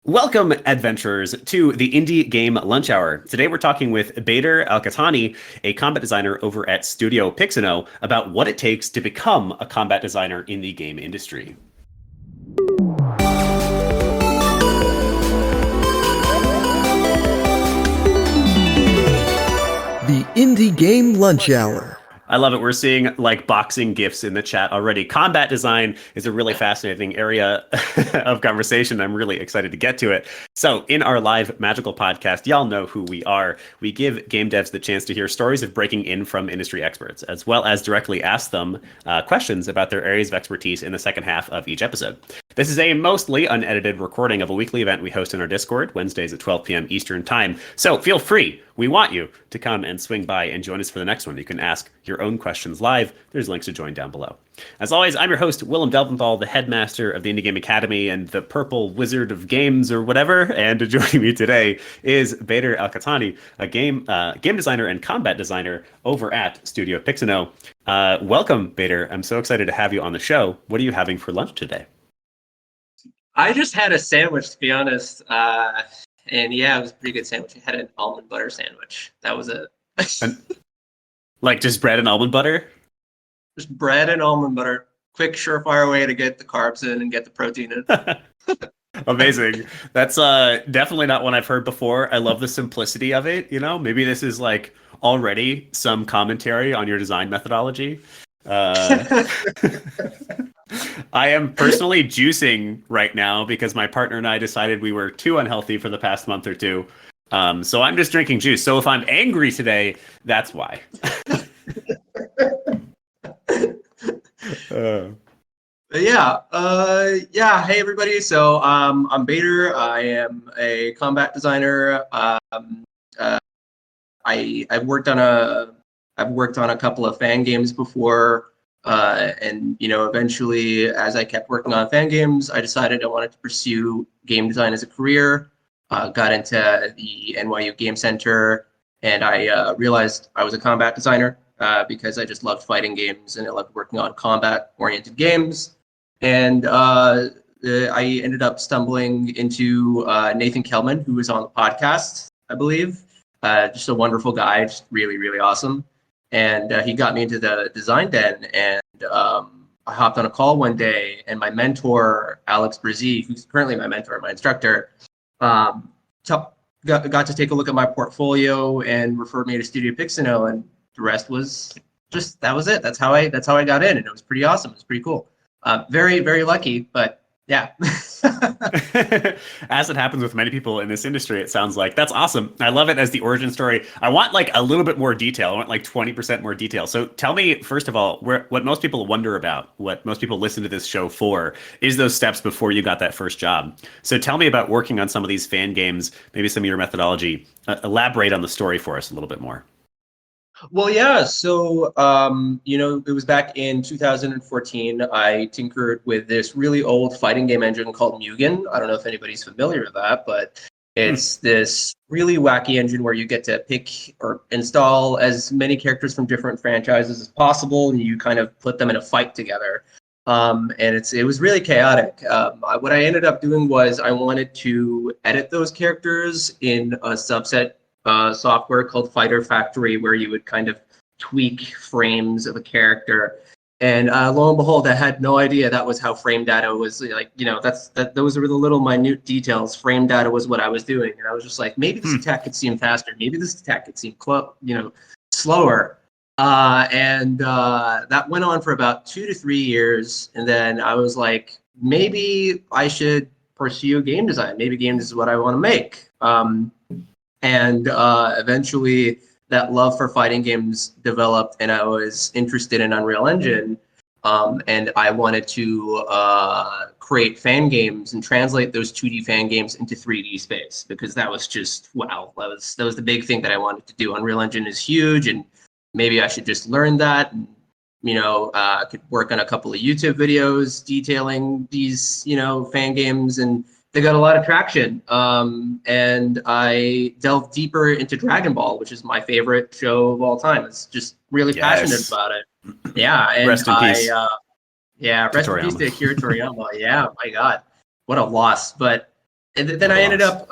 Welcome, adventurers, to the Indie Game Lunch Hour. Today we're talking with Bader AlQahtani, a combat designer over at Studio Pixanoh, about what it takes to become a combat designer in the game industry. The Indie Game Lunch Hour. I love it. We're seeing like boxing gifs in the chat already. Combat design is a really fascinating area of conversation. I'm really excited to get to it. So in our live magical podcast, y'all know who we are. We give game devs the chance to hear stories of breaking in from industry experts, as well as directly ask them questions about their areas of expertise in the second half of each episode. This is a mostly unedited recording of a weekly event we host in our Discord, Wednesdays at 12 p.m. Eastern Time. So feel free. We want you to come and swing by and join us for the next one. You can ask your own questions live. There's links to join down below. As always, I'm your host, Willem Delventhal, the headmaster of the Indie Game Academy and the Purple Wizard of Games or whatever. And joining me today is Bader AlQahtani, a game designer and combat designer over at Studio Pixanoh. Welcome, Bader. I'm so excited to have you on the show. What are you having for lunch today? I just had a sandwich, to be honest. And yeah, it was a pretty good sandwich. I had an almond butter sandwich. That was it. Like just bread and almond butter? Just bread and almond butter. Quick, surefire way to get the carbs in and get the protein in. Amazing. That's definitely not one I've heard before. I love the simplicity of it. You know, maybe this is like already some commentary on your design methodology. I am personally juicing right now because my partner and I decided we were too unhealthy for the past month or two. So I'm just drinking juice. So if I'm angry today, that's why. Yeah. Hey everybody. So I'm Bader. I am a combat designer. I've worked on a couple of fan games before. And eventually, as I kept working on fan games, I decided I wanted to pursue game design as a career. Got into the NYU Game Center, and I realized I was a combat designer because I just loved fighting games and I loved working on combat-oriented games. And I ended up stumbling into Nathan Kelman, who was on the podcast, I believe. Just a wonderful guy, just really, really awesome. And he got me into the design den, and I hopped on a call one day, and my mentor, Alex Brzee, who's currently my mentor, my instructor, got to take a look at my portfolio and referred me to Studio Pixanoh, and the rest was just, that was it. That's how I got in, and it was pretty awesome. It was pretty cool. Very, very lucky, but yeah. As it happens with many people in this industry, it sounds like. That's awesome. I love it as the origin story. I want like a little bit more detail. I want like 20% more detail. So tell me, first of all, what most people wonder about, what most people listen to this show for, is those steps before you got that first job. So tell me about working on some of these fan games, maybe some of your methodology. Elaborate on the story for us a little bit more. Well, yeah. So, it was back in 2014. I tinkered with this really old fighting game engine called Mugen. I don't know if anybody's familiar with that, but it's this really wacky engine where you get to pick or install as many characters from different franchises as possible, and you kind of put them in a fight together. And it was really chaotic. What I ended up doing was I wanted to edit those characters in a subset software called Fighter Factory, where you would kind of tweak frames of a character. And lo and behold, I had no idea that was how frame data was like. Those were the little minute details. Frame data was what I was doing, and I was just like, maybe this attack could seem faster, maybe this attack could seem slower. And that went on for about 2 to 3 years, and then I was like, maybe I should pursue game design. Maybe games is what I want to make. And eventually that love for fighting games developed, and I was interested in Unreal Engine. And I wanted to create fan games and translate those 2D fan games into 3D space, because that was just, wow, that was the big thing that I wanted to do. Unreal Engine is huge, and maybe I should just learn that. And, I could work on a couple of YouTube videos detailing these, fan games, and they got a lot of traction. And I delved deeper into Dragon Ball, which is my favorite show of all time. It's just really passionate about it. Yeah. And rest in peace. Rest in peace to Akira Toriyama. Yeah, my God, what a loss. But And then I ended up,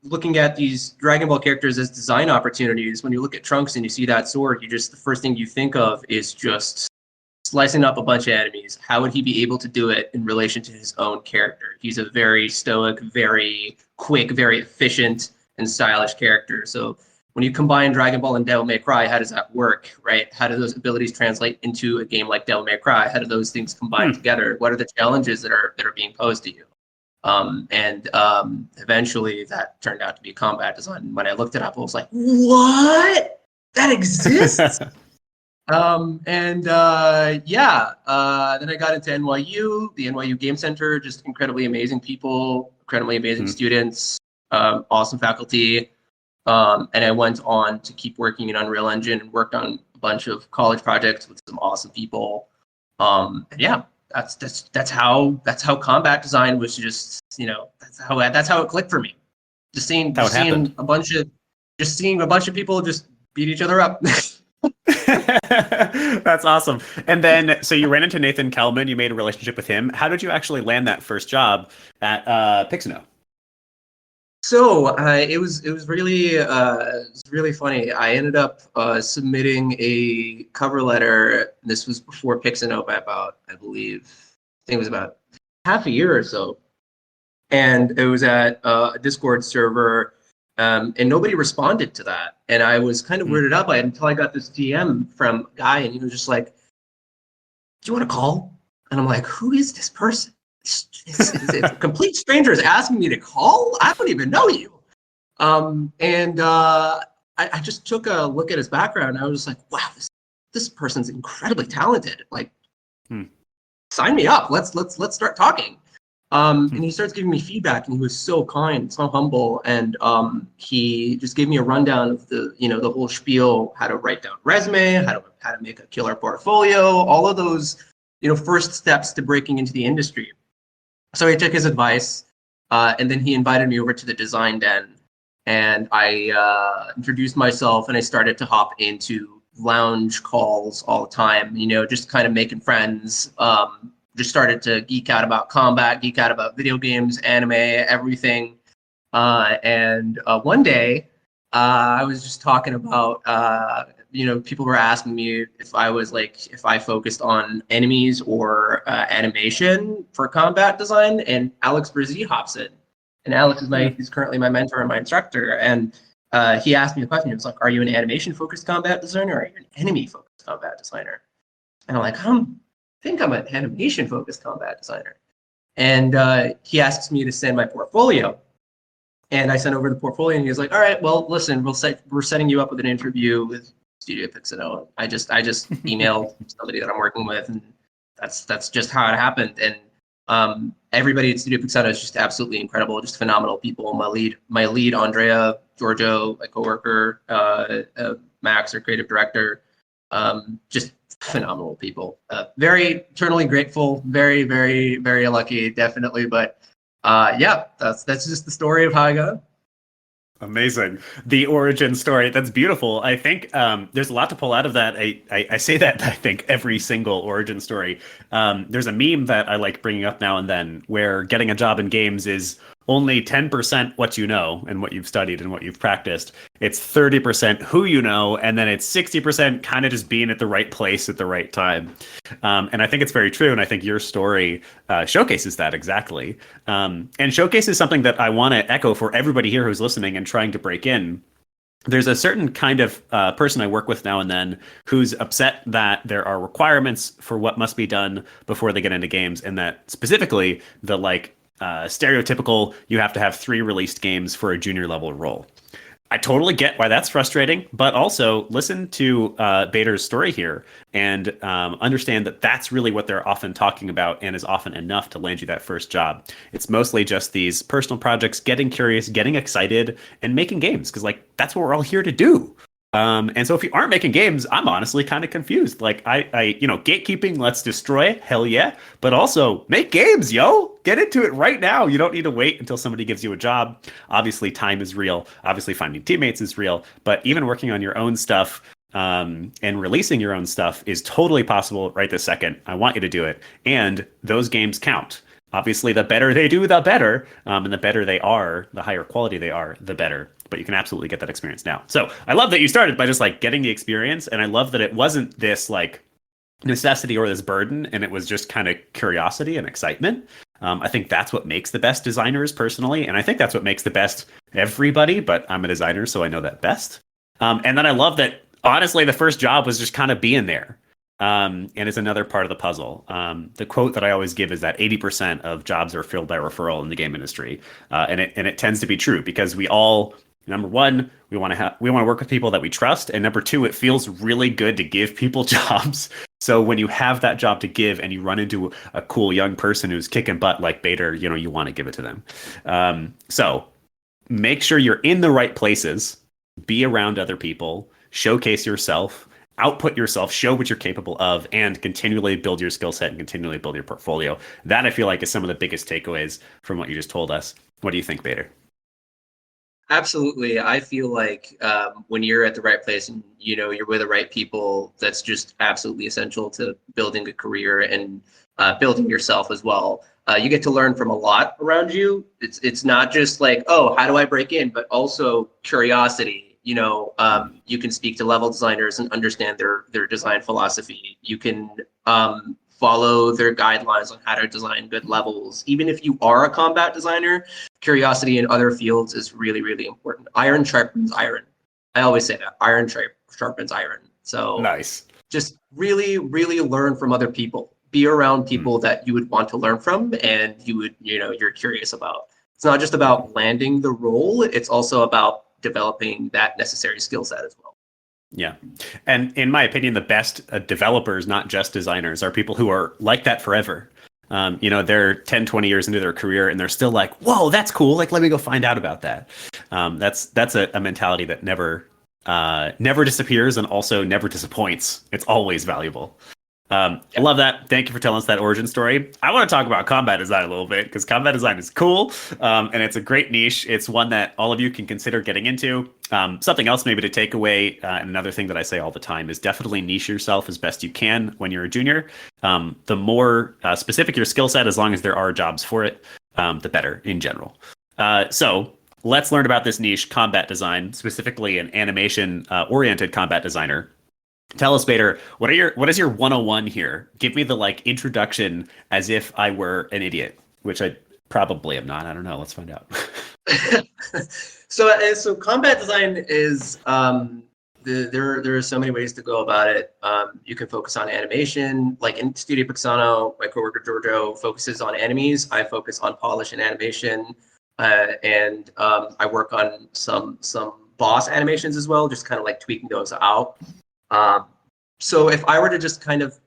looking at these Dragon Ball characters as design opportunities. When you look at Trunks and you see that sword, the first thing you think of is just slicing up a bunch of enemies. How would he be able to do it in relation to his own character? He's a very stoic, very quick, very efficient, and stylish character. So when you combine Dragon Ball and Devil May Cry, how does that work, right? How do those abilities translate into a game like Devil May Cry? How do those things combine together? What are the challenges that are being posed to you? Eventually that turned out to be combat design. When I looked it up, I was like, what? That exists? Then I got into NYU, the NYU Game Center, just incredibly amazing people, incredibly amazing students, awesome faculty. And I went on to keep working in Unreal Engine and worked on a bunch of college projects with some awesome people. That's how combat design was just, that's how it clicked for me. Seeing a bunch of people just beat each other up. That's awesome. And then, so you ran into Nathan Kelman, you made a relationship with him. How did you actually land that first job at Pixanoh? So it was really funny. I ended up submitting a cover letter. This was before Pixanoh by about, I think it was about half a year or so. And it was at a Discord server, and nobody responded to that. And I was kind of weirded out by it until I got this DM from a guy, and he was just like, "Do you want to call?" And I'm like, "Who is this person? It's complete strangers asking me to call? I don't even know you." I just took a look at his background. I was just like, wow, this person's incredibly talented. Like, sign me up. Let's start talking. And he starts giving me feedback, and he was so kind, so humble, and he just gave me a rundown of the whole spiel: how to write down a resume, how to make a killer portfolio, all of those first steps to breaking into the industry. So I took his advice, and then he invited me over to the design den, and I introduced myself, and I started to hop into lounge calls all the time, just kind of making friends. Just started to geek out about combat, geek out about video games, anime, everything. And one day, I was just talking about, people were asking me if I focused on enemies or animation for combat design, and Alex Brzee hops in. And Alex is currently my mentor and my instructor. And he asked me the question. He was like, "Are you an animation-focused combat designer, or are you an enemy-focused combat designer?" And I'm like, I think I'm an animation-focused combat designer. And he asks me to send my portfolio. And I sent over the portfolio, and he was like, "All right, well, listen, we're setting you up with an interview with Studio Pixanoh." I just emailed somebody that I'm working with, and that's just how it happened. And everybody at Studio Pixanoh is just absolutely incredible, just phenomenal people. My lead, Andrea, Giorgio, my coworker, Max, our creative director, just phenomenal people. Very eternally grateful, very, very, very lucky, definitely. But that's just the story of how I got. Amazing. The origin story. That's beautiful. I think there's a lot to pull out of that. I say that, I think, every single origin story. There's a meme that I like bringing up now and then where getting a job in games is only 10% what you know and what you've studied and what you've practiced. It's 30% who you know, and then it's 60% kind of just being at the right place at the right time. And I think it's very true, and I think your story showcases that exactly. And showcases something that I want to echo for everybody here who's listening and trying to break in. There's a certain kind of person I work with now and then who's upset that there are requirements for what must be done before they get into games, and that specifically the stereotypical, you have to have 3 released games for a junior level role. I totally get why that's frustrating, but also listen to Bader's story here and understand that that's really what they're often talking about and is often enough to land you that first job. It's mostly just these personal projects, getting curious, getting excited, and making games, because that's what we're all here to do. And so if you aren't making games, I'm honestly kind of confused. Gatekeeping, let's destroy, hell yeah. But also make games, yo. Get into it right now. You don't need to wait until somebody gives you a job. Obviously, time is real. Obviously, finding teammates is real. But even working on your own stuff and releasing your own stuff is totally possible right this second. I want you to do it. And those games count. Obviously, the better they do, the better. And the better they are, the higher quality they are, the better. But you can absolutely get that experience now. So I love that you started by just like getting the experience. And I love that it wasn't this like necessity or this burden, and it was just kind of curiosity and excitement. I think that's what makes the best designers personally. And I think that's what makes the best everybody. But I'm a designer, so I know that best. And then I love that, honestly, the first job was just kind of being there. And it's another part of the puzzle. The quote that I always give is that 80% of jobs are filled by referral in the game industry, and it tends to be true because we all, number one, we want to work with people that we trust, and number two, it feels really good to give people jobs. So when you have that job to give and you run into a cool young person who's kicking butt like Bader, you want to give it to them. So make sure you're in the right places, be around other people, showcase yourself, output yourself, show what you're capable of, and continually build your skill set and continually build your portfolio. That I feel like is some of the biggest takeaways from what you just told us. What do you think, Bader? Absolutely. I feel like when you're at the right place and you're with the right people, that's just absolutely essential to building a career and building yourself as well. You get to learn from a lot around you. It's not just like, oh, how do I break in, but also curiosity. You can speak to level designers and understand their design philosophy. You can follow their guidelines on how to design good levels. Even if you are a combat designer, curiosity in other fields is really, really important. Iron sharpens iron. I always say that. Iron sharpens iron. So nice. Just really, really learn from other people. Be around people that you would want to learn from and you're curious about. It's not just about landing the role. It's also about developing that necessary skill set as well. Yeah. And in my opinion, the best developers, not just designers, are people who are like that forever. They're 10, 20 years into their career and they're still like, whoa, that's cool. Like, let me go find out about that. That's a mentality that never disappears and also never disappoints. It's always valuable. I love that. Thank you for telling us that origin story. I want to talk about combat design a little bit because combat design is cool, and it's a great niche. It's one that all of you can consider getting into. Something else maybe to take away, and another thing that I say all the time is definitely niche yourself as best you can when you're a junior. The more specific your skill set, as long as there are jobs for it, the better in general. So let's learn about this niche, combat design, specifically an animation-oriented combat designer. Tell us, Bader, what is your 101 here? Give me the introduction as if I were an idiot, which I probably am not. I don't know. Let's find out. So combat design is there are so many ways to go about it. You can focus on animation, like in Studio Pixanoh. My coworker Giorgio focuses on animes. I focus on polish and animation, and I work on some boss animations as well, just kind of like tweaking those out. So if I were to just kind of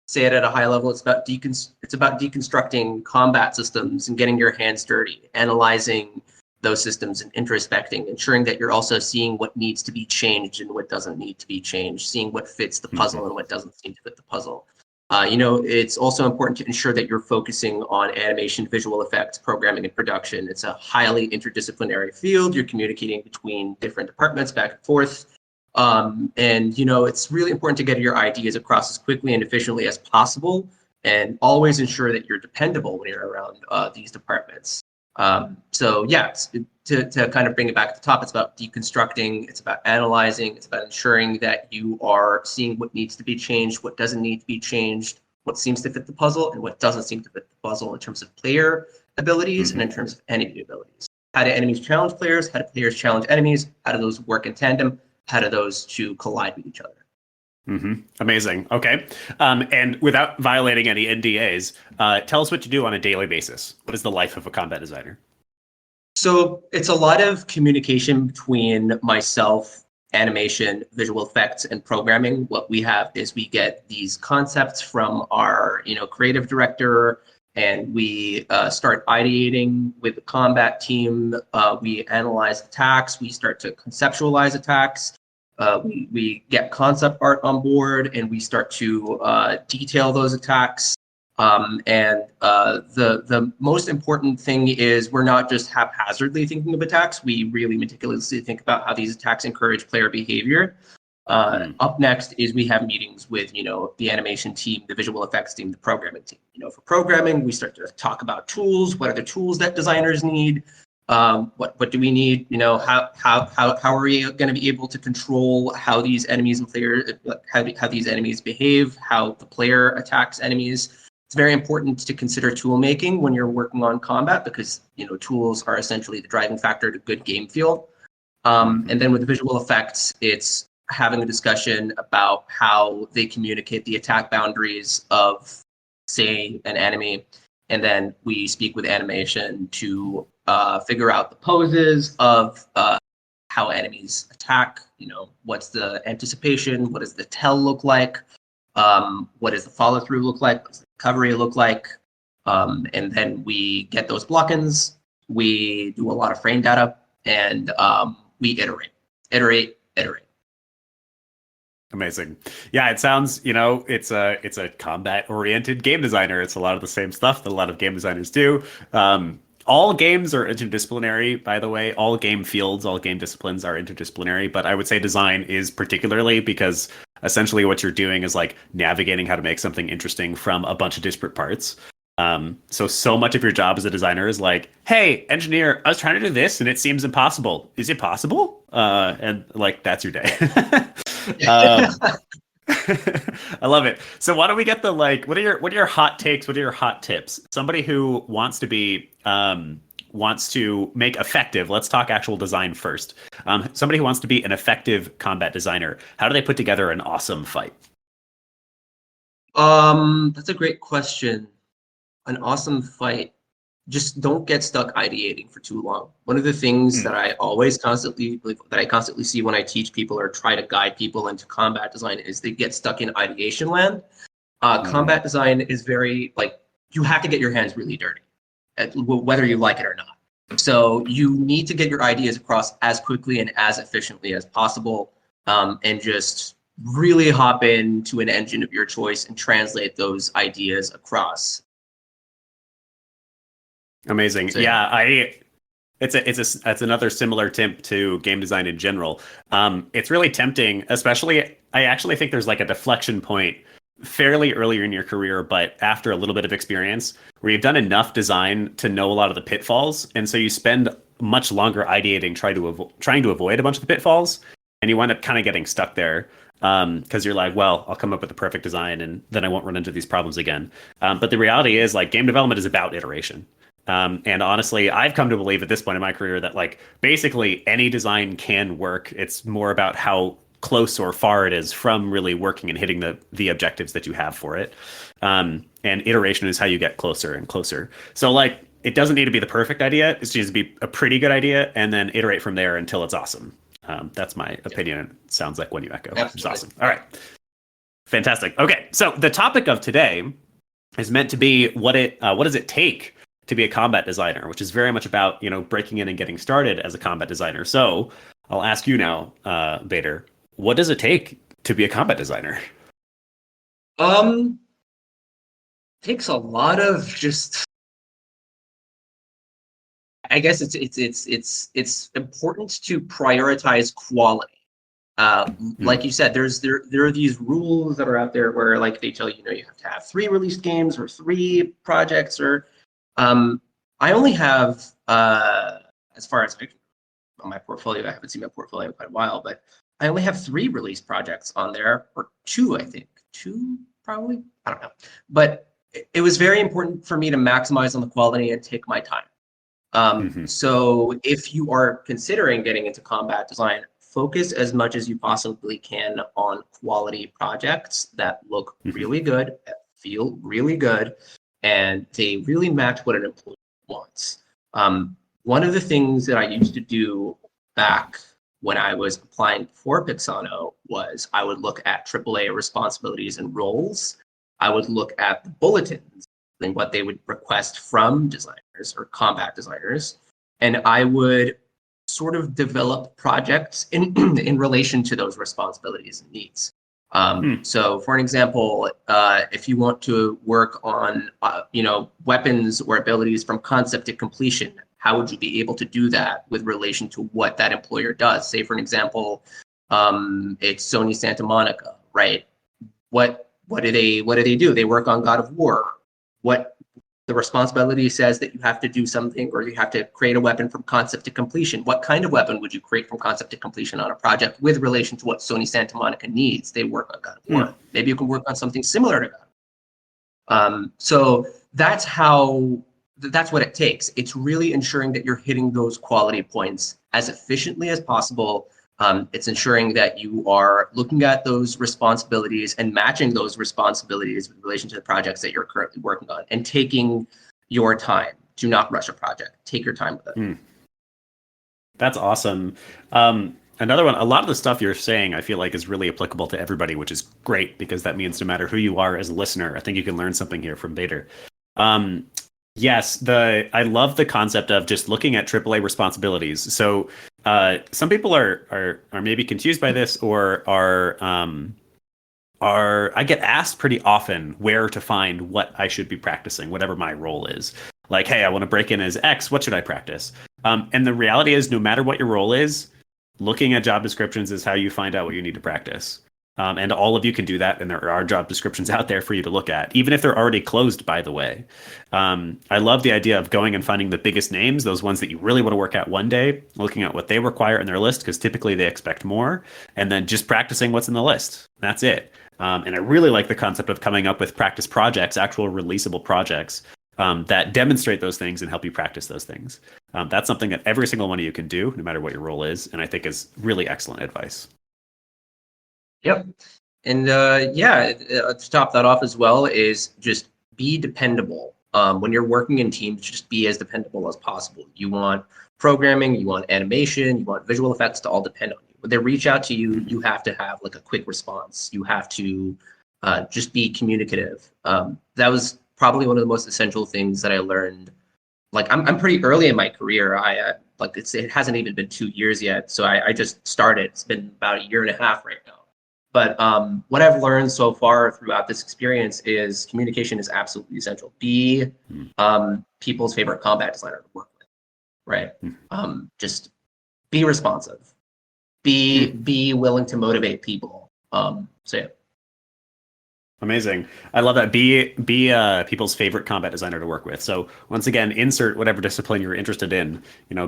say it at a high level, it's about deconstructing combat systems and getting your hands dirty, analyzing those systems and introspecting, ensuring that you're also seeing what needs to be changed and what doesn't need to be changed, seeing what fits the puzzle and what doesn't seem to fit the puzzle. It's also important to ensure that you're focusing on animation, visual effects, programming, and production. It's a highly interdisciplinary field. You're communicating between different departments back and forth. It's really important to get your ideas across as quickly and efficiently as possible, and always ensure that you're dependable when you're around these departments. To kind of bring it back to the top, it's about deconstructing, it's about analyzing, it's about ensuring that you are seeing what needs to be changed, what doesn't need to be changed, what seems to fit the puzzle, and what doesn't seem to fit the puzzle in terms of player abilities and in terms of enemy abilities. How do enemies challenge players? How do players challenge enemies? How do those work in tandem? How do those two collide with each other? Amazing. Okay. And without violating any NDAs, tell us what you do on a daily basis. What is the life of a combat designer? So it's a lot of communication between myself, animation, visual effects, and programming. What we have is we get these concepts from our, creative director, and we start ideating with the combat team. We analyze attacks. We start to conceptualize attacks. We get concept art on board, and we start to detail those attacks. The most important thing is we're not just haphazardly thinking of attacks. We really meticulously think about how these attacks encourage player behavior. Up next is we have meetings with, the animation team, the visual effects team, the programming team. For programming, we start to talk about tools. What are the tools that designers need? What do we need? How are we going to be able to control how these enemies and players, how these enemies behave, how the player attacks enemies? It's very important to consider tool making when you're working on combat because tools are essentially the driving factor to good game feel. And then with the visual effects, it's having a discussion about how they communicate the attack boundaries of, say, an enemy. And then we speak with animation to figure out the poses of how enemies attack. What's the anticipation? What does the tell look like? What does the follow through look like? What does the recovery look like? And then we get those block-ins. We do a lot of frame data, and we iterate. Amazing. Yeah, it sounds, it's a combat-oriented game designer. It's a lot of the same stuff that a lot of game designers do. All games are interdisciplinary, by the way. All game fields, all game disciplines are interdisciplinary, but I would say design is particularly because essentially what you're doing is like navigating how to make something interesting from a bunch of disparate parts. So much of your job as a designer is like, hey, engineer, I was trying to do this and it seems impossible. Is it possible? And like, that's your day. I love it. So why don't we get the what are your hot takes? What are your hot tips? Somebody who wants to make effective. Let's talk actual design first. Somebody who wants to be an effective combat designer. How do they put together an awesome fight? That's a great question. An awesome fight. Just don't get stuck ideating for too long. One of the things that I constantly see when I teach people or try to guide people into combat design is they get stuck in ideation land. Combat design is very you have to get your hands really dirty, whether you like it or not. So you need to get your ideas across as quickly and as efficiently as possible, and just really hop into an engine of your choice and translate those ideas across. Amazing. So, yeah, it's another similar tip to game design in general. It's really tempting, especially I actually think there's like a deflection point fairly earlier in your career, but after a little bit of experience where you've done enough design to know a lot of the pitfalls, and so you spend much longer ideating trying to avoid a bunch of the pitfalls, and you wind up kind of getting stuck there. Because you're like, well, I'll come up with the perfect design and then I won't run into these problems again. But the reality is game development is about iteration. And honestly, I've come to believe at this point in my career that basically any design can work. It's more about how close or far it is from really working and hitting the objectives that you have for it. And iteration is how you get closer and closer. So it doesn't need to be the perfect idea. It's just to be a pretty good idea and then iterate from there until it's awesome. That's my opinion. It sounds like one you echo. It's awesome. All right. Fantastic. Okay. So the topic of today is meant to be what does it take to be a combat designer, which is very much about, breaking in and getting started as a combat designer. So I'll ask you now, Bader, what does it take to be a combat designer? Takes a lot of just, I guess it's important to prioritize quality. Like you said, there are these rules that are out there where they tell you, you have to have 3 released games or 3 projects or I only have, as far as on my portfolio, I haven't seen my portfolio in quite a while, but I only have 3 release projects on there, or 2, I think. 2, probably? I don't know. But it was very important for me to maximize on the quality and take my time. So if you are considering getting into combat design, focus as much as you possibly can on quality projects that look really good, that feel really good, and they really match what an employee wants. One of the things that I used to do back when I was applying for Pixanoh was I would look at AAA responsibilities and roles. I would look at the bulletins and what they would request from designers or combat designers, and I would sort of develop projects in relation to those responsibilities and needs. So for an example, if you want to work on, weapons or abilities from concept to completion, how would you be able to do that with relation to what that employer does? Say, for an example, It's Sony Santa Monica, right? What do they do? They work on God of War. What the responsibility says that you have to do something, or you have to create a weapon from concept to completion. What kind of weapon would you create from concept to completion on a project with relation to what Sony Santa Monica needs? They work on God of War. Maybe you can work on something similar to that. So that's what it takes. It's really ensuring that you're hitting those quality points as efficiently as possible. It's ensuring that you are looking at those responsibilities and matching those responsibilities with relation to the projects that you're currently working on, and taking your time. Do not rush a project. Take your time with it. That's awesome. Another one, a lot of the stuff you're saying, I feel like is really applicable to everybody, which is great, because that means no matter who you are as a listener, I think you can learn something here from Bader. Yes, I love the concept of just looking at AAA responsibilities. So some people are maybe confused by this, or are I get asked pretty often where to find what I should be practicing, whatever my role is. Like, hey, I want to break in as X. What should I practice? And the reality is, no matter what your role is, looking at job descriptions is how you find out what you need to practice. And all of you can do that, and there are job descriptions out there for you to look at, even if they're already closed, by the way. I love the idea of going and finding the biggest names, those ones that you really want to work at one day, looking at what they require in their list, because typically they expect more, and then just practicing what's in the list. That's it. And I really like the concept of coming up with practice projects, actual releasable projects, that demonstrate those things and help you practice those things. That's something that every single one of you can do, no matter what your role is, and I think is really excellent advice. Yep. And to top that off as well is just be dependable. When you're working in teams, just be as dependable as possible. You want programming, you want animation, you want visual effects to all depend on you. When they reach out to you, you have to have like a quick response. You have to just be communicative. That was probably one of the most essential things that I learned. Like I'm pretty early in my career. It hasn't even been 2 years yet. So I just started. It's been about 1.5 years right now. But what I've learned so far throughout this experience is communication is absolutely essential. Be people's favorite combat designer to work with, right? Just be responsive. Be willing to motivate people. Yeah. Amazing. I love that. Be people's favorite combat designer to work with. So once again, insert whatever discipline you're interested in.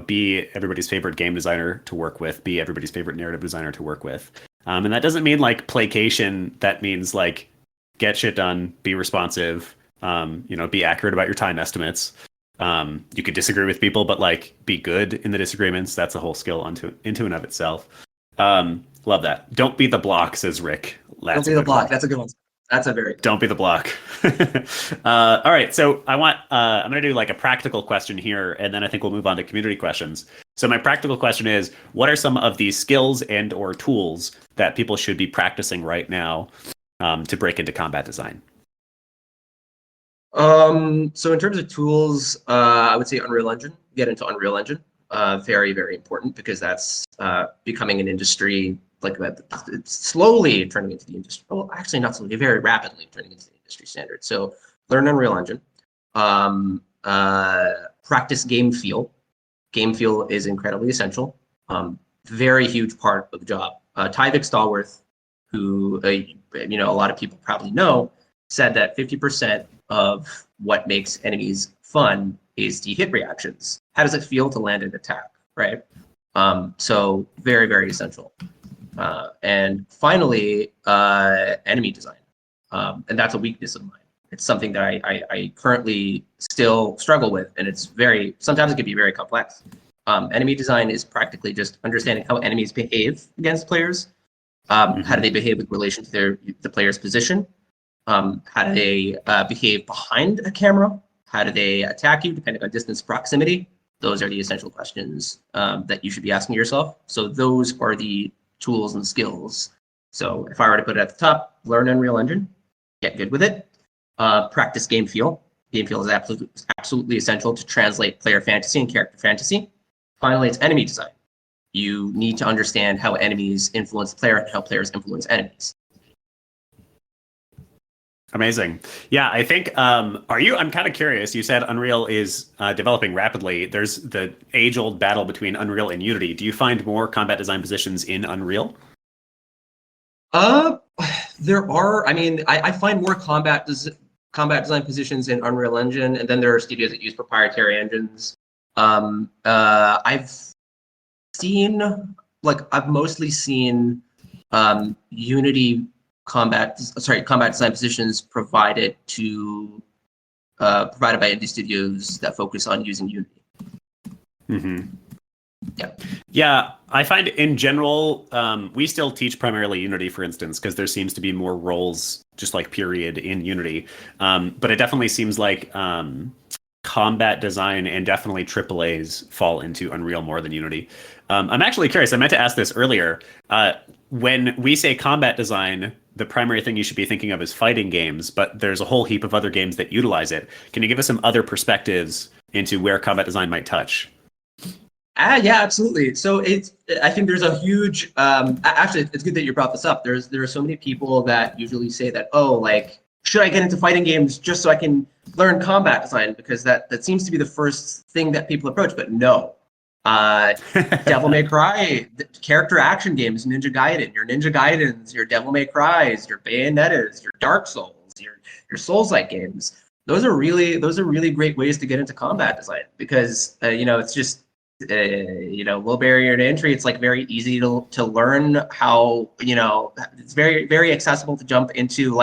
Be everybody's favorite game designer to work with. Be everybody's favorite narrative designer to work with. And that doesn't mean like placation. That means like get shit done, be responsive, be accurate about your time estimates. You could disagree with people, but like be good in the disagreements. That's a whole skill into and of itself. Love that. Don't be the block, says Rick. Don't be the block. That's a good one. That's a very good one. Don't be the block. All right. So I'm going to do like a practical question here, and then I think we'll move on to community questions. So my practical question is, what are some of the skills and or tools that people should be practicing right now to break into combat design? So in terms of tools, I would say Unreal Engine. Get into Unreal Engine. Very, very important, because that's becoming an industry like that. It's slowly turning into the industry. Well, actually not slowly, very rapidly turning into the industry standard. So learn Unreal Engine. Practice game feel. Game feel is incredibly essential. Very huge part of the job. Tyvek Stallworth, who a lot of people probably know, said that 50% of what makes enemies fun is the hit reactions. How does it feel to land an attack, right? So very, very essential. And finally, enemy design. And that's a weakness of mine. It's something that I currently still struggle with, and sometimes it can be very complex. Enemy design is practically just understanding how enemies behave against players. How do they behave with relation to the player's position? How do they behave behind a camera? How do they attack you, depending on distance, proximity? Those are the essential questions that you should be asking yourself. So those are the tools and skills. So if I were to put it at the top, learn Unreal Engine, get good with it. Practice game feel. Game feel is absolutely essential to translate player fantasy and character fantasy. Finally, it's enemy design. You need to understand how enemies influence the player and how players influence enemies. Amazing. Yeah, I think, I'm kind of curious. You said Unreal is developing rapidly. There's the age-old battle between Unreal and Unity. Do you find more combat design positions in Unreal? Uh, there are. I mean, I find more combat design positions in Unreal Engine, and then there are studios that use proprietary engines. I've seen, like, I've mostly seen Unity combat design positions provided by indie studios that focus on using Unity. Mm-hmm. Yeah. Yeah, I find in general, we still teach primarily Unity, for instance, because there seems to be more roles, just like period, in Unity. But it definitely seems like combat design and definitely AAAs fall into Unreal more than Unity. I'm actually curious. I meant to ask this earlier. When we say combat design, the primary thing you should be thinking of is fighting games, but there's a whole heap of other games that utilize it. Can you give us some other perspectives into where combat design might touch? Yeah, absolutely. So I think there's a huge, actually, it's good that you brought this up. There are so many people that usually say that, oh, like, should I get into fighting games just so I can learn combat design? Because that seems to be the first thing that people approach, but no. Devil May Cry, character action games, Ninja Gaiden, your Ninja Gaidens, your Devil May Cries, your Bayonettas, your Dark Souls, your Souls-like games. Those are really great ways to get into combat design because it's just low barrier to entry. It's like very easy to learn how, it's very, very accessible to jump into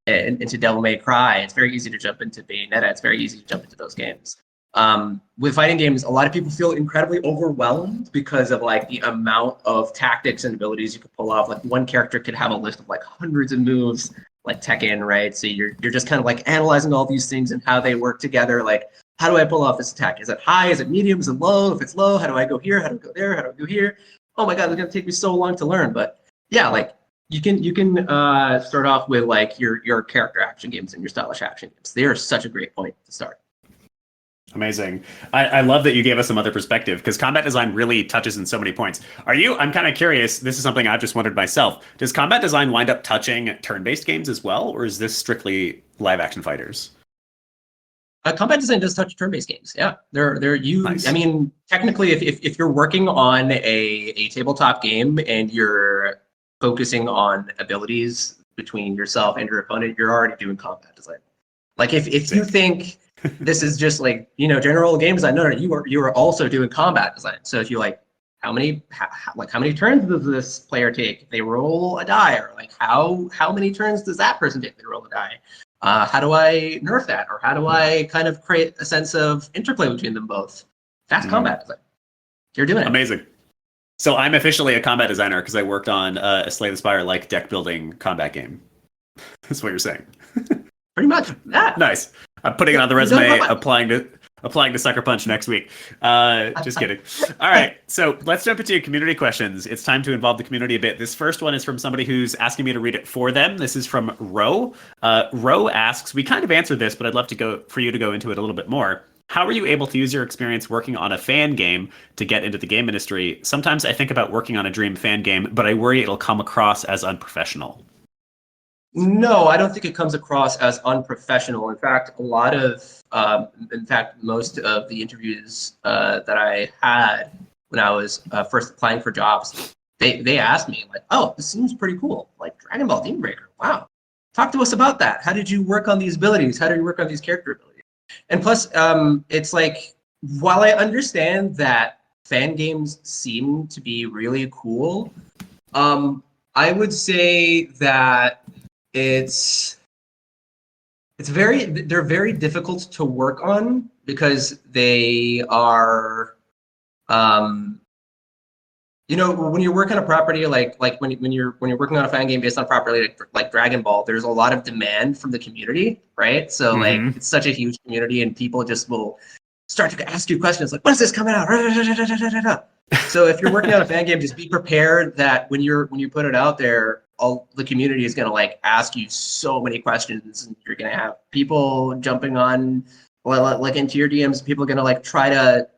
into Devil May Cry. It's very easy to jump into Bayonetta. It's very easy to jump into those games. With fighting games, a lot of people feel incredibly overwhelmed because of like the amount of tactics and abilities you could pull off. Like one character could have a list of like hundreds of moves, like Tekken, right? So you're just kind of like analyzing all these things and how they work together. Like, how do I pull off this attack? Is it high? Is it medium? Is it low? If it's low, how do I go here? How do I go there? How do I go here? Oh my God, it's gonna take me so long to learn. But yeah, like you can start off with like your character action games and your stylish action games. They are such a great point to start. Amazing. I love that you gave us some other perspective because combat design really touches in so many points. I'm kind of curious, this is something I've just wondered myself. Does combat design wind up touching turn-based games as well, or is this strictly live action fighters? Combat design does touch turn-based games. Yeah, Nice. I mean, technically, if you're working on a tabletop game and you're focusing on abilities between yourself and your opponent, you're already doing combat design. Like if you think this is just like general game design, no, you are also doing combat design. So if you like, how many turns does this player take if they roll a die, or like how many turns does that person take if they roll a die? How do I nerf that, or how do I kind of create a sense of interplay between them both? That's combat design. You're doing it. Amazing. So I'm officially a combat designer because I worked on a Slay the Spire like deck building combat game. That's what you're saying. Pretty much. Yeah. Nice. I'm putting it on the resume, applying to Sucker Punch next week. Just kidding. All right, so let's jump into community questions. It's time to involve the community a bit. This first one is from somebody who's asking me to read it for them. This is from Ro. Ro asks, we kind of answered this, but I'd love for you to go into it a little bit more. How are you able to use your experience working on a fan game to get into the game industry? Sometimes I think about working on a dream fan game, but I worry it'll come across as unprofessional. No, I don't think it comes across as unprofessional. In fact, most of the interviews that I had when I was first applying for jobs, they asked me like, "Oh, this seems pretty cool. Like Dragon Ball Demon Breaker. Wow, talk to us about that. How did you work on these abilities? How did you work on these character abilities?" And plus, it's like, while I understand that fan games seem to be really cool, I would say that they're very difficult to work on because they are, when you work on a property like when you're working on a fan game based on a property like Dragon Ball, there's a lot of demand from the community, right? So like it's such a huge community and people just will start to ask you questions like, "When is this coming out?" So if you're working on a fan game, just be prepared that when you put it out there, all the community is going to like ask you so many questions, and you're going to have people jumping on like into your DMs. People are going to like try to,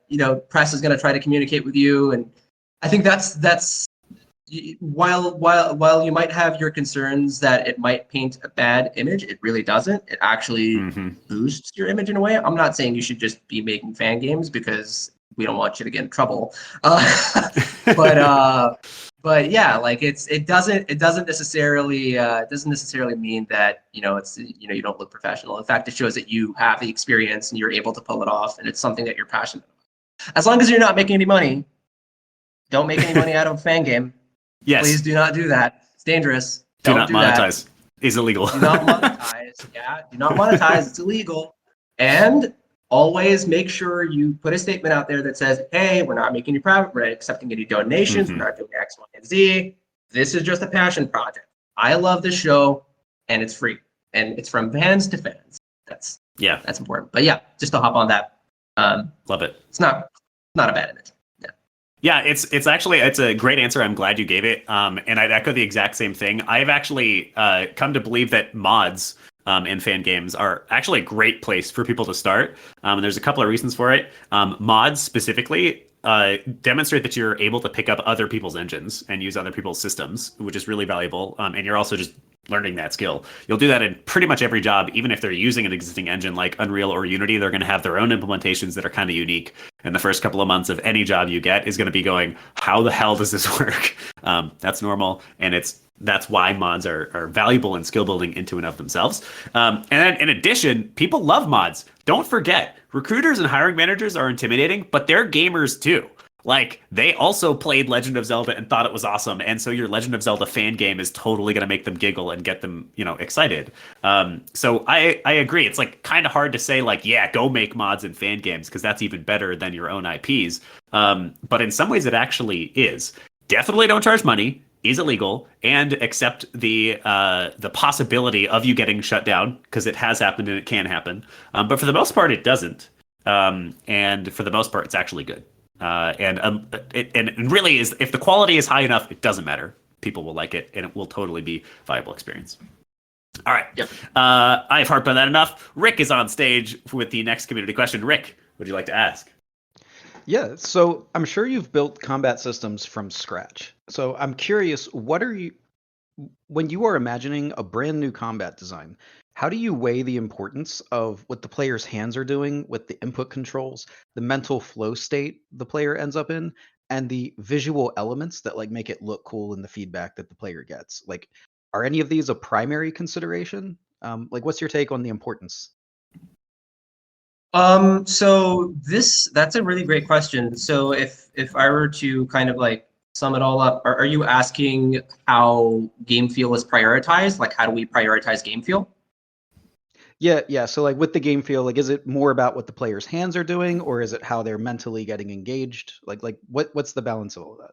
press is going to try to communicate with you, and I think that's while you might have your concerns that it might paint a bad image, it really doesn't. It actually boosts your image in a way. I'm not saying you should just be making fan games because we don't want you to get in trouble. But yeah, like it doesn't necessarily mean that it's you don't look professional. In fact, it shows that you have the experience and you're able to pull it off, and it's something that you're passionate about. As long as you're not making any money, don't make any money out of a fan game. Yes. Please do not do that. It's dangerous. Do not monetize. That. It's illegal. Do not monetize. Yeah, do not monetize. It's illegal. And always make sure you put a statement out there that says, hey, we're not making you private. We're not accepting any donations. We're not doing X, Y, and Z. This is just a passion project. I love this show, and it's free. And it's from fans to fans. That's important. But yeah, just to hop on that. Love it. It's not a bad image. Yeah, it's actually a great answer. I'm glad you gave it. And I'd echo the exact same thing. I've actually come to believe that mods in fan games are actually a great place for people to start. And there's a couple of reasons for it. Mods specifically demonstrate that you're able to pick up other people's engines and use other people's systems, which is really valuable. And you're also just learning that skill. You'll do that in pretty much every job, even if they're using an existing engine like Unreal or Unity. They're going to have their own implementations that are kind of unique. And the first couple of months of any job you get is going to be going, how the hell does this work? That's normal. And that's why mods are valuable in skill building into and of themselves. And then in addition, people love mods. Don't forget, recruiters and hiring managers are intimidating, but they're gamers too. Like, they also played Legend of Zelda and thought it was awesome. And so your Legend of Zelda fan game is totally going to make them giggle and get them, excited. So I agree. It's like kind of hard to say like, yeah, go make mods in fan games because that's even better than your own IPs. But in some ways it actually is. Definitely don't charge money. Is illegal, and accept the possibility of you getting shut down because it has happened and it can happen. But for the most part, it doesn't. And for the most part, it's actually good. And really is, if the quality is high enough, it doesn't matter. People will like it, and it will totally be a viable experience. All right. Yep. I've harped on that enough. Rick is on stage with the next community question. Rick, would you like to ask? Yeah, so I'm sure you've built combat systems from scratch. So I'm curious, when you are imagining a brand new combat design, how do you weigh the importance of what the player's hands are doing with the input controls, the mental flow state the player ends up in, and the visual elements that like make it look cool in the feedback that the player gets? Like, are any of these a primary consideration? What's your take on the importance? So that's a really great question. So if I were to kind of like sum it all up, are you asking how game feel is prioritized? Like, how do we prioritize game feel? Yeah. So like with the game feel, like, is it more about what the player's hands are doing, or is it how they're mentally getting engaged? What's the balance of all of that?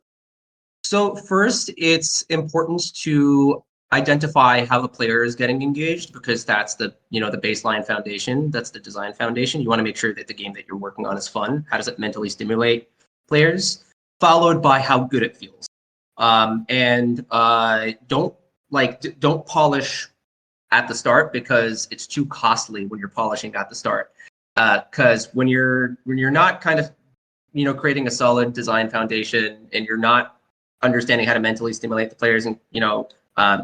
So first, it's important to identify how the player is getting engaged, because that's the baseline foundation. That's the design foundation. You want to make sure that the game that you're working on is fun. How does it mentally stimulate players? Followed by how good it feels. Don't polish at the start, because it's too costly when you're polishing at the start. Because when you're not kind of creating a solid design foundation, and you're not understanding how to mentally stimulate the players and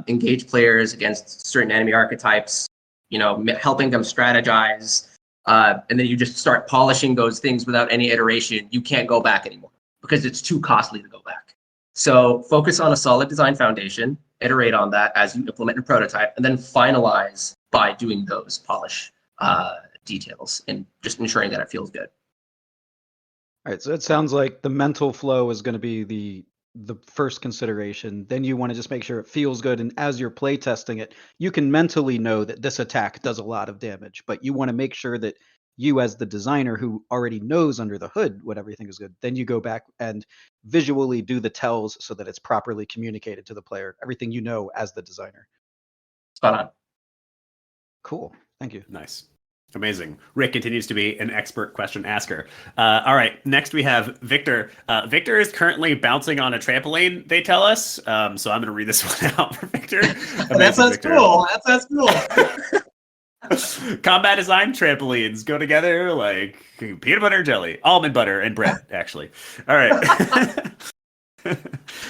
engage players against certain enemy archetypes, helping them strategize, and then you just start polishing those things without any iteration, you can't go back anymore because it's too costly to go back. So focus on a solid design foundation, iterate on that as you implement and prototype, and then finalize by doing those polish details and just ensuring that it feels good. All right, so it sounds like the mental flow is going to be the first consideration. Then you want to just make sure it feels good, and as you're play testing it, you can mentally know that this attack does a lot of damage, but you want to make sure that you, as the designer who already knows under the hood what everything is good, then you go back and visually do the tells so that it's properly communicated to the player, everything you know as the designer. Spot on. Cool. Thank you. Nice. Amazing. Rick continues to be an expert question asker. All right. Next, we have Victor. Victor is currently bouncing on a trampoline, they tell us. So I'm going to read this one out for Victor. That sounds cool. That sounds cool. Combat design trampolines go together like peanut butter and jelly, almond butter and bread, actually. All right.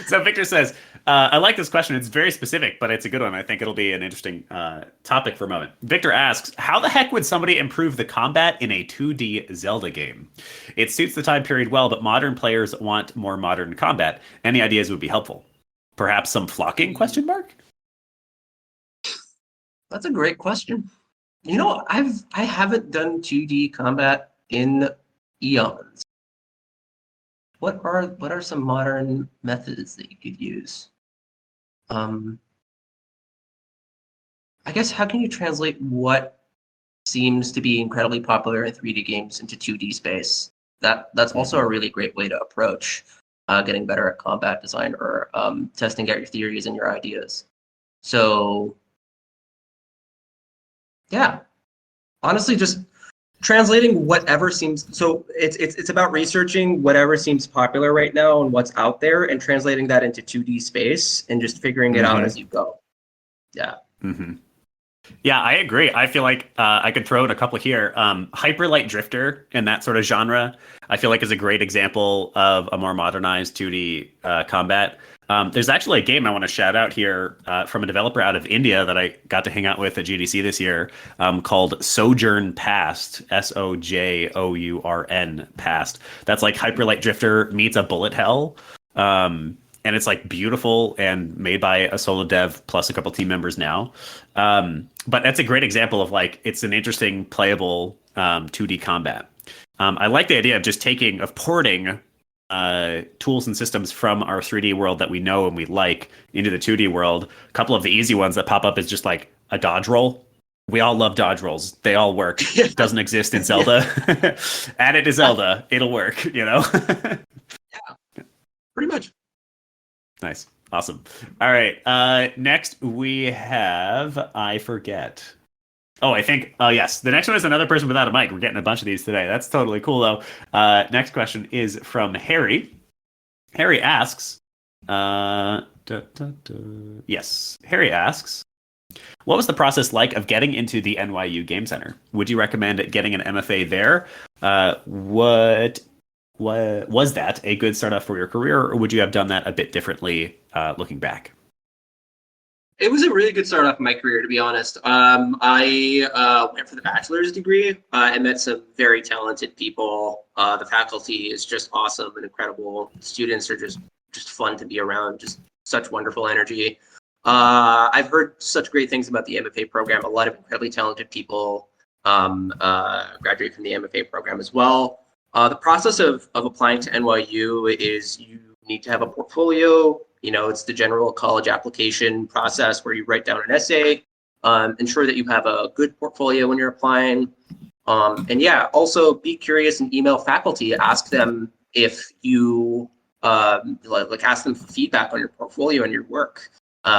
So Victor says, I like this question. It's very specific, but it's a good one. I think it'll be an interesting topic for a moment. Victor asks, how the heck would somebody improve the combat in a 2D Zelda game? It suits the time period well, but modern players want more modern combat. Any ideas would be helpful. Perhaps some flocking, question mark? That's a great question. You know, I haven't done 2D combat in eons. What are some modern methods that you could use? I guess how can you translate what seems to be incredibly popular in 3D games into 2D space? That's also a really great way to approach getting better at combat design or testing out your theories and your ideas. So yeah, honestly, just translating whatever seems. So it's about researching whatever seems popular right now and what's out there, and translating that into 2D space and just figuring it out as you go. Yeah. Mm-hmm. Yeah, I agree. I feel like I could throw in a couple here. Hyper Light Drifter and that sort of genre, I feel like is a great example of a more modernized 2D combat. There's actually a game I want to shout out here from a developer out of India that I got to hang out with at GDC this year called Sojourn Past, Sojourn Past. That's like Hyper Light Drifter meets a bullet hell. And it's like beautiful and made by a solo dev plus a couple team members now. But that's a great example of like, it's an interesting playable 2D combat. I like the idea of just porting tools and systems from our 3D world that we know and we like into the 2D world. A couple of the easy ones that pop up is just like a dodge roll. We all love dodge rolls. They all work. It doesn't exist in Zelda. Add it to Zelda. It'll work, you know? Yeah, pretty much. Nice. Awesome. All right. Next we have, I forget. Oh, I think, yes. The next one is another person without a mic. We're getting a bunch of these today. That's totally cool, though. Next question is from Harry. Harry asks, yes. Harry asks, what was the process like of getting into the NYU Game Center? Would you recommend getting an MFA there? Was that a good start off for your career, or would you have done that a bit differently looking back? It was a really good start off in my career, to be honest. I went for the bachelor's degree. I met some very talented people. The faculty is just awesome and incredible. Students are just fun to be around, just such wonderful energy. I've heard such great things about the MFA program. A lot of incredibly talented people graduate from the MFA program as well. The process of applying to NYU is you need to have a portfolio. You know, it's the general college application process where you write down an essay, ensure that you have a good portfolio when you're applying. And yeah, also be curious and email faculty, ask them if you, ask them for feedback on your portfolio and your work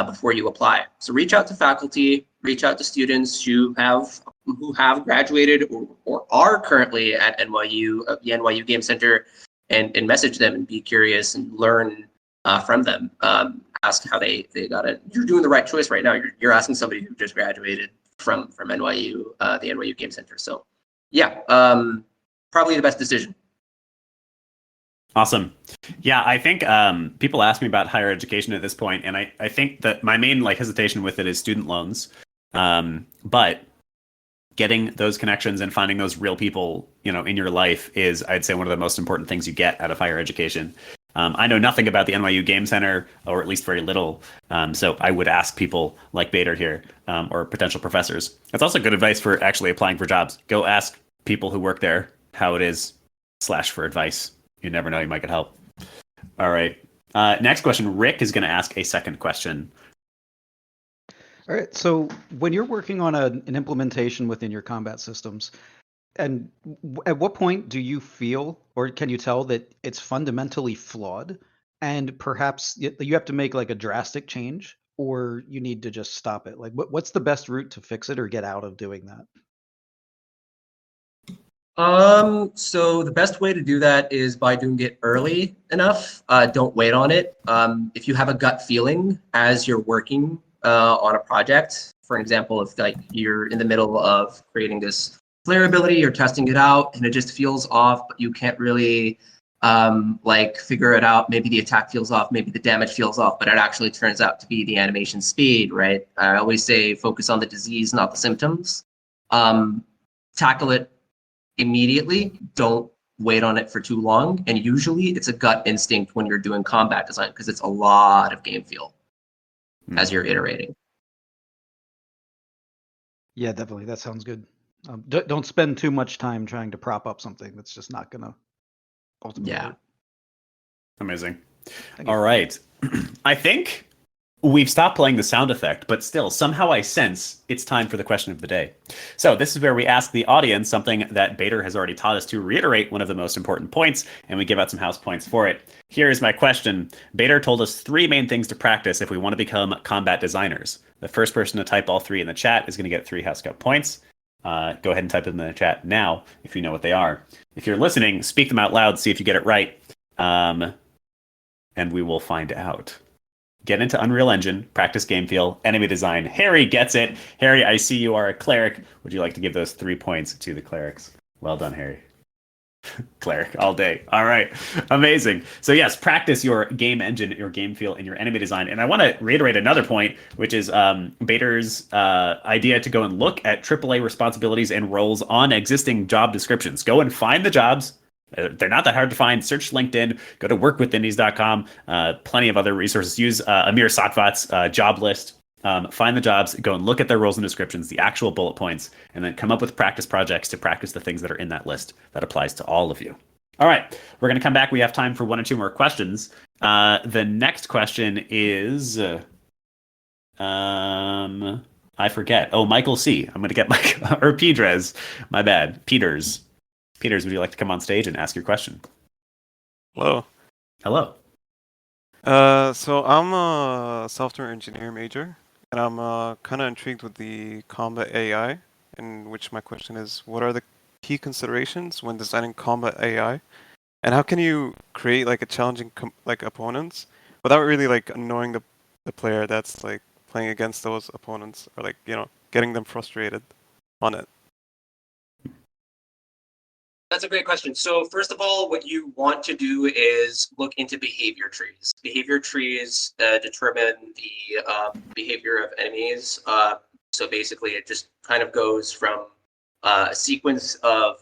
before you apply. So reach out to faculty, reach out to students who have graduated or are currently at NYU, the NYU Game Center, and message them and be curious and learn from them. Ask how they got it. You're doing the right choice right now. You're asking somebody who just graduated from NYU, the NYU Game Center. So yeah, probably the best decision. Awesome. Yeah, I think people ask me about higher education at this point, and I think that my main hesitation with it is student loans. But getting those connections and finding those real people, in your life is, I'd say, one of the most important things you get out of higher education. I know nothing about the NYU Game Center, or at least very little. So I would ask people like Bader here, or potential professors. That's also good advice for actually applying for jobs. Go ask people who work there how it is, / for advice. You never know, you might get help. All right. Next question. Rick is going to ask a second question. All right. So when you're working on an implementation within your combat systems, and at what point do you feel, or can you tell that it's fundamentally flawed, and perhaps you have to make a drastic change, or you need to just stop it? What's the best route to fix it or get out of doing that? So the best way to do that is by doing it early enough. Don't wait on it. If you have a gut feeling as you're working on a project, for example, if you're in the middle of creating this flare ability, you're testing it out and it just feels off, but you can't really like figure it out. Maybe the attack feels off, maybe the damage feels off, but it actually turns out to be the animation speed, right? I always say focus on the disease, not the symptoms. Tackle it immediately. Don't wait on it for too long. And usually it's a gut instinct when you're doing combat design because it's a lot of game feel as you're iterating. Yeah, definitely. That sounds good. Don't spend too much time trying to prop up something that's just not going to ultimately Yeah. work. Amazing. Thank you. All right. I think we've stopped playing the sound effect, but still, somehow I sense it's time for the question of the day. So this is where we ask the audience something that Bader has already taught us to reiterate one of the most important points, and we give out some house points for it. Here is my question. Bader told us 3 main things to practice if we want to become combat designers. The first person to type all 3 in the chat is going to get 3 house cup points. Go ahead and type them in the chat now if you know what they are. If you're listening, speak them out loud, see if you get it right, and we will find out. Get into Unreal Engine, practice game feel, enemy design. Harry gets it. Harry, I see you are a cleric. Would you like to give those 3 points to the clerics? Well done, Harry. Cleric all day. All right. Amazing. So yes, practice your game engine, your game feel, and your enemy design. And I want to reiterate another point, which is Bader's idea to go and look at AAA responsibilities and roles on existing job descriptions. Go and find the jobs. They're not that hard to find. Search LinkedIn. Go to workwithindies.com. Plenty of other resources. Use Amir Satvat's job list. Find the jobs, go and look at their roles and descriptions, the actual bullet points, and then come up with practice projects to practice the things that are in that list. That applies to all of you. All right, we're going to come back. We have time for 1 or 2 more questions. The next question is, I forget. Oh, Michael C. I'm going to get or Pedres. My bad. Peters, would you like to come on stage and ask your question? Hello. Hello. So I'm a software engineer major, and I'm kind of intrigued with the combat AI, in which my question is, what are the key considerations when designing combat AI, and how can you create like a challenging opponents without really like annoying the player that's like playing against those opponents, or like getting them frustrated on it? That's a great question. So first of all, what you want to do is look into behavior trees. Behavior trees determine the behavior of enemies. So basically, it just kind of goes from a sequence of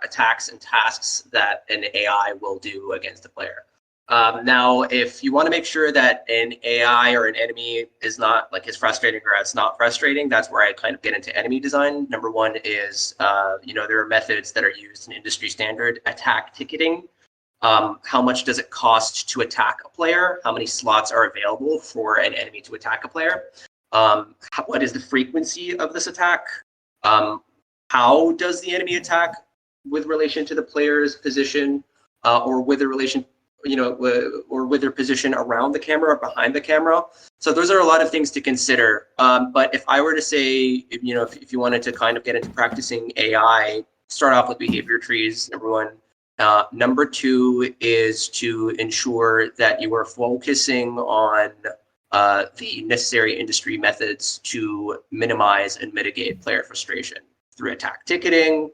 attacks and tasks that an AI will do against a player. Now, if you want to make sure that an AI or an enemy is not like is frustrating or it's not frustrating, that's where I kind of get into enemy design. Number one is, there are methods that are used in industry standard attack ticketing. How much does it cost to attack a player? How many slots are available for an enemy to attack a player? What is the frequency of this attack? How does the enemy attack with relation to the player's position or with the relation or with their position around the camera or behind the camera. So those are a lot of things to consider. But if I were to say, if you wanted to kind of get into practicing AI, start off with behavior trees, number one. Number two is to ensure that you are focusing on the necessary industry methods to minimize and mitigate player frustration through attack ticketing,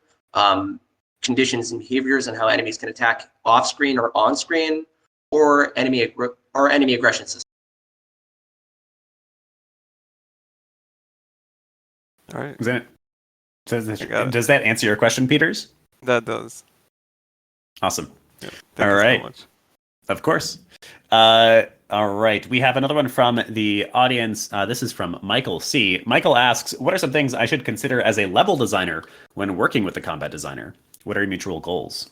conditions and behaviors and how enemies can attack off screen or on screen, or enemy aggression system. All right. Does that answer your question, Peters? That does. Awesome. Yeah, thank All you right. so much. Of course. All right. We have another one from the audience. This is from Michael C. Michael asks, what are some things I should consider as a level designer when working with a combat designer? What are your mutual goals?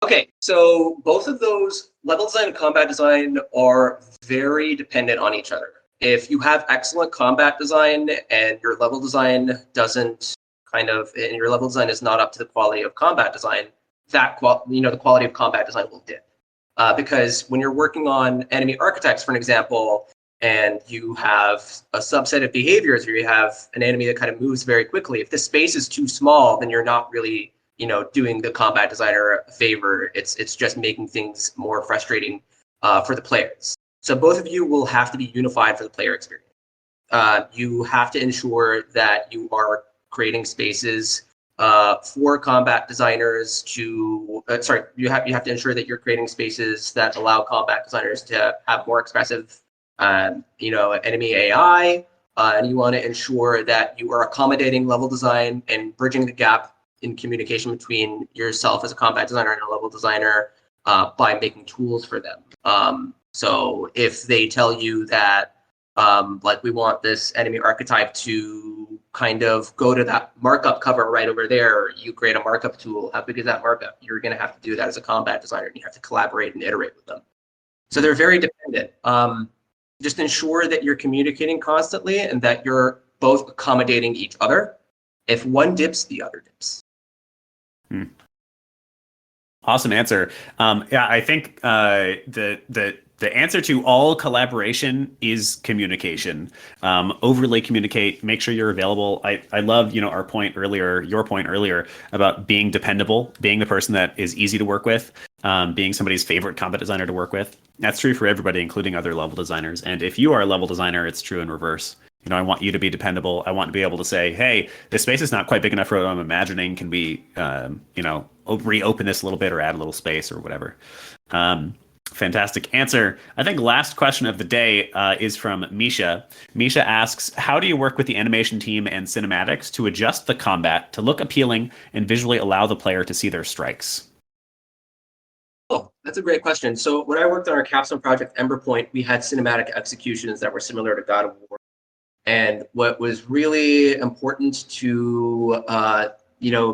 Okay, so both of those, level design and combat design, are very dependent on each other. If you have excellent combat design and your level design doesn't and your level design is not up to the quality of combat design, the quality of combat design will dip. Because when you're working on enemy archetypes, for an example, and you have a subset of behaviors where you have an enemy that kind of moves very quickly, if the space is too small, then you're not really doing the combat designer a favor. It's just making things more frustrating for the players. So both of you will have to be unified for the player experience. You have to ensure that you are creating spaces for combat designers to you have to ensure that you're creating spaces that allow combat designers to have more expressive enemy AI, and you want to ensure that you are accommodating level design and bridging the gap in communication between yourself as a combat designer and a level designer by making tools for them. So if they tell you that like we want this enemy archetype to kind of go to that markup cover right over there, you create a markup tool. How big is that markup? You're going to have to do that as a combat designer, and you have to collaborate and iterate with them. So they're very dependent. Just ensure that you're communicating constantly and that you're both accommodating each other. If one dips, the other dips. Awesome answer. Yeah, I think the answer to all collaboration is communication. Overly communicate, make sure you're available. I love, your point earlier about being dependable, being the person that is easy to work with, being somebody's favorite combat designer to work with. That's true for everybody, including other level designers. And if you are a level designer, it's true in reverse. I want you to be dependable. I want to be able to say, hey, this space is not quite big enough for what I'm imagining. Can we, reopen this a little bit or add a little space or whatever? Fantastic answer. I think last question of the day is from Misha. Misha asks, how do you work with the animation team and cinematics to adjust the combat to look appealing and visually allow the player to see their strikes? Oh, that's a great question. So when I worked on our capstone project, Emberpoint, we had cinematic executions that were similar to God of War. And what was really important to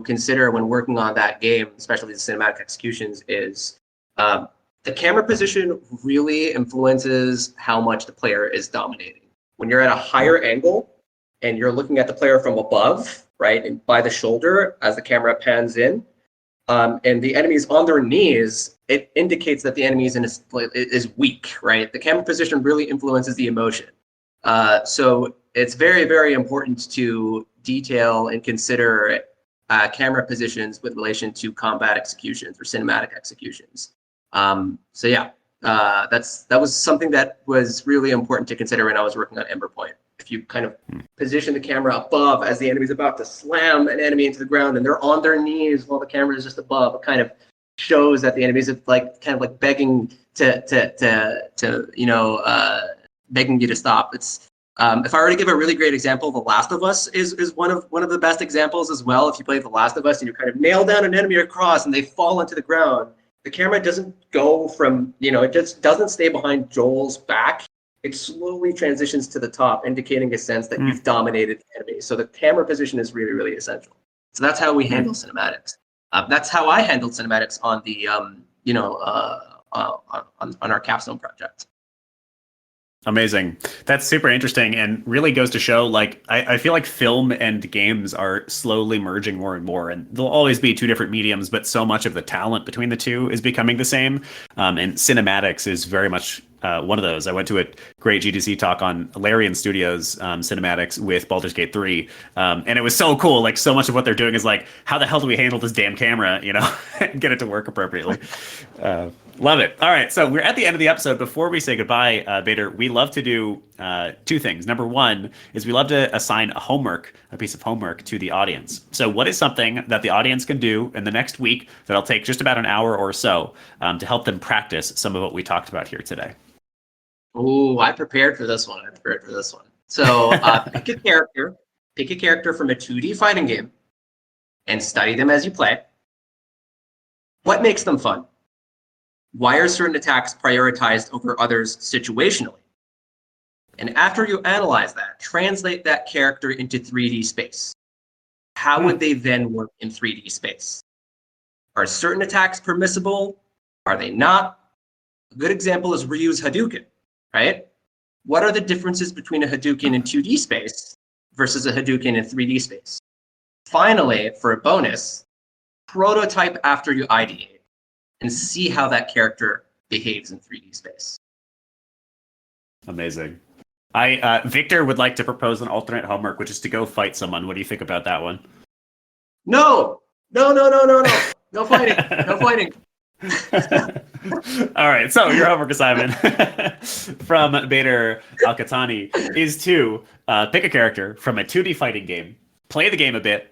consider when working on that game, especially the cinematic executions, is the camera position really influences how much the player is dominating. When you're at a higher angle and you're looking at the player from above, right, and by the shoulder as the camera pans in, and the enemy is on their knees, it indicates that the enemy is weak, right? The camera position really influences the emotion. So it's very, very important to detail and consider camera positions with relation to combat executions or cinematic executions. That was something that was really important to consider when I was working on Emberpoint. If you kind of position the camera above as the enemy's about to slam an enemy into the ground and they're on their knees while the camera is just above, it kind of shows that the enemies are begging begging you to stop. It's if I were to give a really great example, The Last of Us is one of the best examples as well. If you play The Last of Us and you kind of nail down an enemy across and they fall into the ground, the camera doesn't go from, it just doesn't stay behind Joel's back. It slowly transitions to the top, indicating a sense that you've dominated the enemy. So the camera position is really, really essential. So that's how we handle cinematics. That's how I handled cinematics on the, on our capstone project. Amazing. That's super interesting and really goes to show, I feel like film and games are slowly merging more and more, and there'll always be two different mediums, but so much of the talent between the two is becoming the same. And cinematics is very much one of those. I went to a great GDC talk on Larian Studios cinematics with Baldur's Gate 3. And it was so cool. So much of what they're doing is how the hell do we handle this damn camera, and get it to work appropriately. Love it. All right. So we're at the end of the episode. Before we say goodbye, Bader, we love to do two things. Number one is we love to assign a piece of homework to the audience. So what is something that the audience can do in the next week that'll take just about an hour or so to help them practice some of what we talked about here today? Oh, I prepared for this one. So pick a character from a 2D fighting game and study them as you play. What makes them fun? Why are certain attacks prioritized over others situationally? And after you analyze that, translate that character into 3D space. How would they then work in 3D space? Are certain attacks permissible? Are they not? A good example is Ryu's Hadouken, right? What are the differences between a Hadouken in 2D space versus a Hadouken in 3D space? Finally, for a bonus, prototype after you ideate and see how that character behaves in 3D space. Amazing. Victor would like to propose an alternate homework, which is to go fight someone. What do you think about that one? No. No fighting. No fighting. All right. So your homework assignment from Bader AlQahtani is to pick a character from a 2D fighting game, play the game a bit,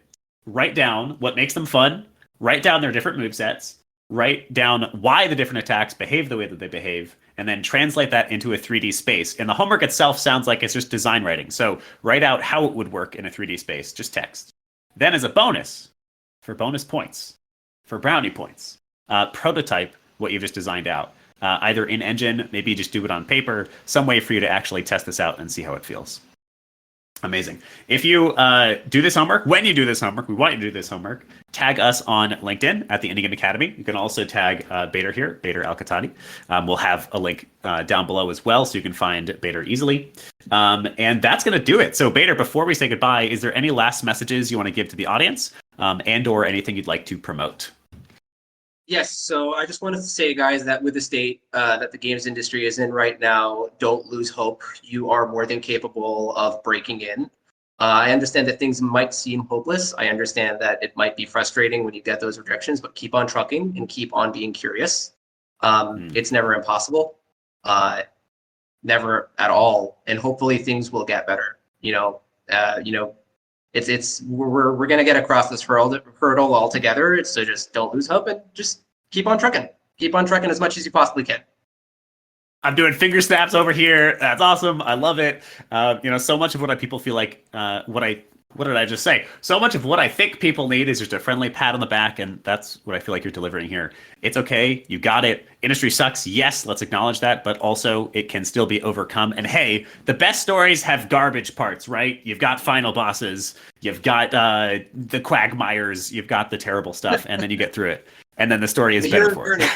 write down what makes them fun, write down their different movesets, write down why the different attacks behave the way that they behave, and then translate that into a 3D space. And the homework itself sounds like it's just design writing. So write out how it would work in a 3D space, just text. Then as a bonus, for bonus points, for brownie points, prototype what you've just designed out. Either in engine, maybe just do it on paper, some way for you to actually test this out and see how it feels. Amazing. If you do this homework, when you do this homework, we want you to do this homework, tag us on LinkedIn at the Indie Game Academy. You can also tag Bader here, Bader AlQahtani. We'll have a link down below as well, so you can find Bader easily. And that's going to do it. So Bader, before we say goodbye, is there any last messages you want to give to the audience and or anything you'd like to promote? Yes, so I just wanted to say, guys, that with the state that the games industry is in right now, don't lose hope. You are more than capable of breaking in. I understand that things might seem hopeless. I understand that it might be frustrating when you get those rejections, but keep on trucking and keep on being curious. It's never impossible, never at all, and hopefully things will get better. We're gonna get across this hurdle all together. So just don't lose hope and just keep on trucking. Keep on trucking as much as you possibly can. I'm doing finger snaps over here. That's awesome. I love it. So much of what people feel like, what did I just say? So much of what I think people need is just a friendly pat on the back, and that's what I feel like you're delivering here. It's okay. You got it. Industry sucks. Yes, let's acknowledge that, but also it can still be overcome. And hey, the best stories have garbage parts, right? You've got final bosses. You've got the quagmires. You've got the terrible stuff, and then you get through it. And then the story is better for it.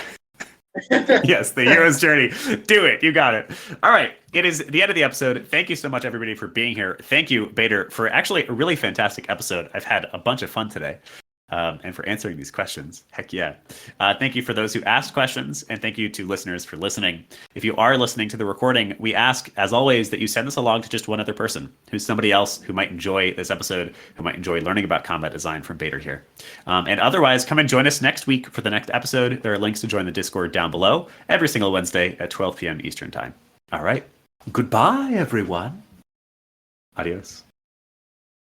Yes, the hero's journey. Do it. You got it. All right. It is the end of the episode. Thank you so much, everybody, for being here. Thank you, Bader, for actually a really fantastic episode. I've had a bunch of fun today. And for answering these questions. Heck yeah. Thank you for those who asked questions, and thank you to listeners for listening. If you are listening to the recording, we ask, as always, that you send this along to just one other person, who's somebody else who might enjoy this episode, who might enjoy learning about combat design from Bader here. And otherwise, come and join us next week for the next episode. There are links to join the Discord down below every single Wednesday at 12 p.m. Eastern Time. All right. Goodbye, everyone. Adios.